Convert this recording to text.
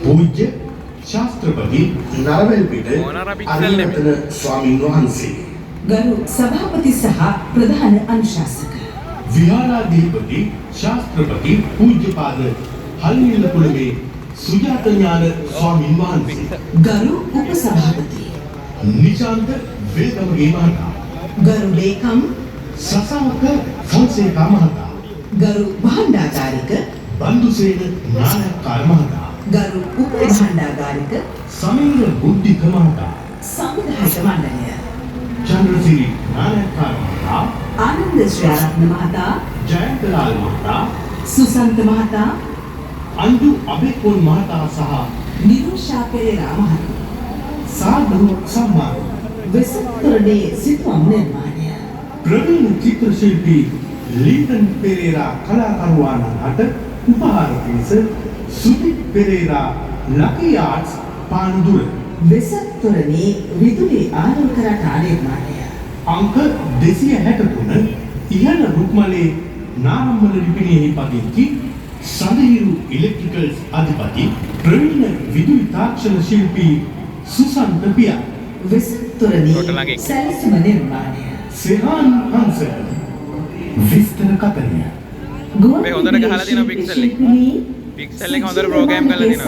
පූජ්‍ය ශාස්ත්‍රපති නරවැල්පිට අරියවතන ස්වාමීන් වහන්සේ, ගරු සභාපති සහ ප්‍රධාන අනුශාසක, විහාරාධිපති ශාස්ත්‍රපති පූජ්‍යපාද හල්මිල්ලපුලගේ සුජාත ඥාන ස්වාමීන් වහන්සේ, ගරු උපසභාපති නිශාන්ත වේගමගේ මහතා, ගරු ලේකම් සසාවක ෆොන්සේකා මහතා, ගරු භාණ්ඩාගාරික බන්දුසේන නායක්කාර මහතා, ගරු උපභාණ්ඩාගාරික සමීර බුද්ධික මහතා, සමුදායක මණ්ඩලය, චන්ද්‍රසිරි නායක්කාර මහතා, ආනන්ද ශ්‍රීරත්න මහතා, ජයන්තලාල් මහතා, සුසන්ත මහතා, අන්දු අබේකෝන් මහතා සහ නිරුෂා පෙරේරා මහතා, සාදු සම්මාන, වෙසක්තරණේ සිතුවම් නිර්මාණය, ප්‍රවීණ චිත්‍ර ශිල්පී ලීතන් පෙරේරා කලාකරුවාණන්ට උපහාර පිණිස සුදිත් පෙරේරා ලකී ආර්ට්ස් පානදුර, වෙසක්තරණේ විදුලි ආලෝක රටා නිර්මාණය, අංක 263 ඉහළ රුක්මලේ නාරම්මල ලිපිණියෙහි පදිංචි සඳහිරු ඉලෙක්ට්‍රිකල්ස් අධිපති ප්‍රවීණ විදුලි තාක්ෂණ ශිල්පී සුසන්ත පියා, වෙසක්තරණේ සැලසුම නිර්මාණය, සෙහාන් හංස විස්තර කතරය. මේ හොඳට ගහලා තියෙනවා පික්සල් එක. පික්සල් එක හොඳට ප්‍රෝග්‍රෑම් කරලා තියෙනවා.